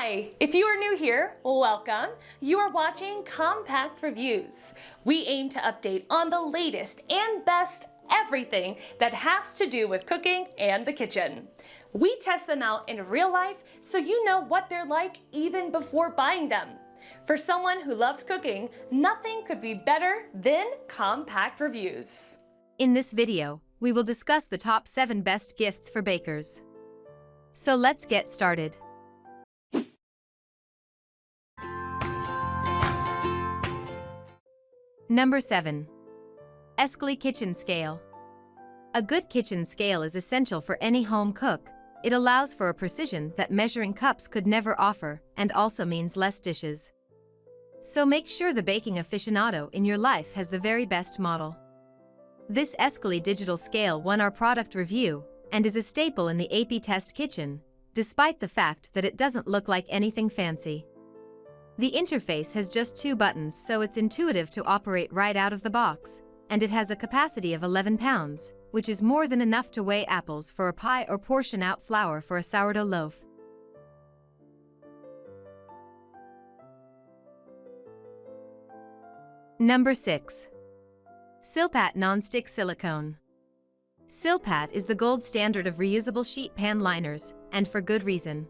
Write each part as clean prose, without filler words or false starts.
Hi! If you are new here, welcome. You are watching Compact Reviews. We aim to update on the latest and best everything that has to do with cooking and the kitchen. We test them out in real life so you know what they're like even before buying them. For someone who loves cooking, nothing could be better than Compact Reviews. In this video, we will discuss the top 7 best gifts for bakers. So let's get started. Number 7. Escali Kitchen Scale. A good kitchen scale is essential for any home cook. It allows for a precision that measuring cups could never offer and also means less dishes. So make sure the baking aficionado in your life has the very best model. This Escali digital scale won our product review and is a staple in the AP Test kitchen, despite the fact that it doesn't look like anything fancy. The interface has just 2 buttons, so it's intuitive to operate right out of the box, and it has a capacity of 11 pounds, which is more than enough to weigh apples for a pie or portion out flour for a sourdough loaf. Number 6. Silpat Non-Stick Silicone. Silpat is the gold standard of reusable sheet pan liners, and for good reason.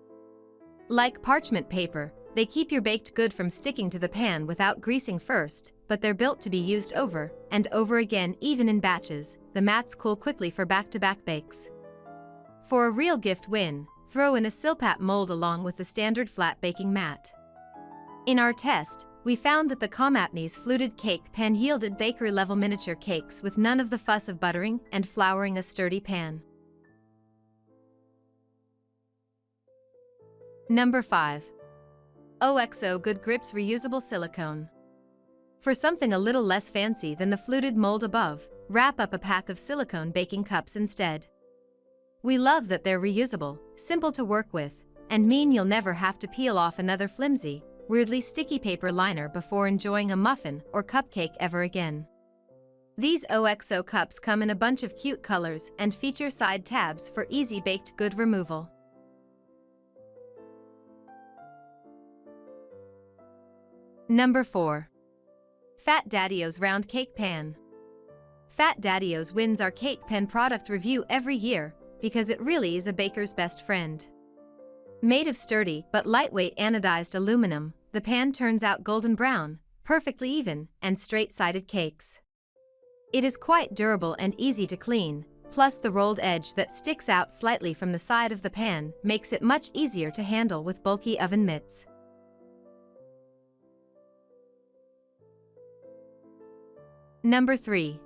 Like parchment paper, they keep your baked good from sticking to the pan without greasing first, but they're built to be used over and over again even in batches. The mats cool quickly for back-to-back bakes. For a real gift win, throw in a Silpat mold along with the standard flat baking mat. In our test, we found that the Comapni's fluted cake pan yielded bakery-level miniature cakes with none of the fuss of buttering and flouring a sturdy pan. Number 5. OXO Good Grips Reusable Silicone. For something a little less fancy than the fluted mold above, wrap up a pack of silicone baking cups instead. We love that they're reusable, simple to work with, and mean you'll never have to peel off another flimsy, weirdly sticky paper liner before enjoying a muffin or cupcake ever again. These OXO cups come in a bunch of cute colors and feature side tabs for easy baked good removal. Number 4. Fat Daddio's Round Cake Pan. Fat Daddio's wins our cake pan product review every year because it really is a baker's best friend. Made of sturdy but lightweight anodized aluminum, the pan turns out golden brown, perfectly even, and straight-sided cakes. It is quite durable and easy to clean, plus the rolled edge that sticks out slightly from the side of the pan makes it much easier to handle with bulky oven mitts. Number 3.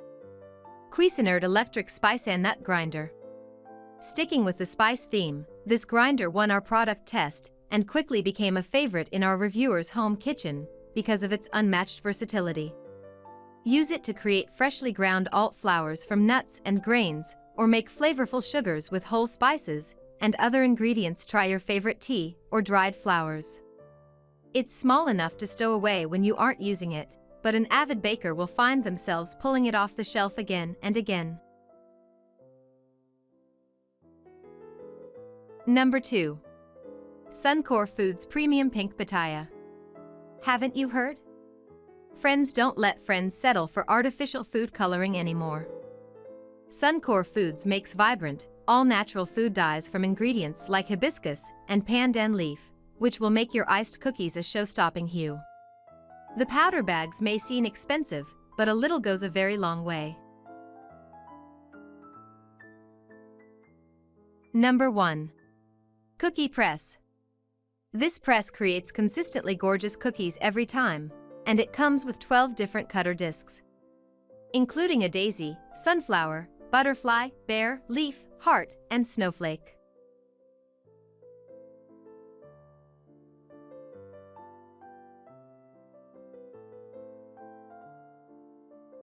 Cuisinart Electric Spice and Nut Grinder. Sticking with the spice theme, this grinder won our product test and quickly became a favorite in our reviewers' home kitchen because of its unmatched versatility. Use it to create freshly ground alt flours from nuts and grains, or make flavorful sugars with whole spices and other ingredients. Try your favorite tea or dried flowers. It's small enough to stow away when you aren't using it, but an avid baker will find themselves pulling it off the shelf again and again. Number 2. Suncore Foods Premium Pink Pitaya. Haven't you heard? Friends don't let friends settle for artificial food coloring anymore. Suncore Foods makes vibrant, all-natural food dyes from ingredients like hibiscus and pandan leaf, which will make your iced cookies a show-stopping hue. The powder bags may seem expensive, but a little goes a very long way. Number 1. Cookie Press. This press creates consistently gorgeous cookies every time, and it comes with 12 different cutter discs, including a daisy, sunflower, butterfly, bear, leaf, heart, and snowflake.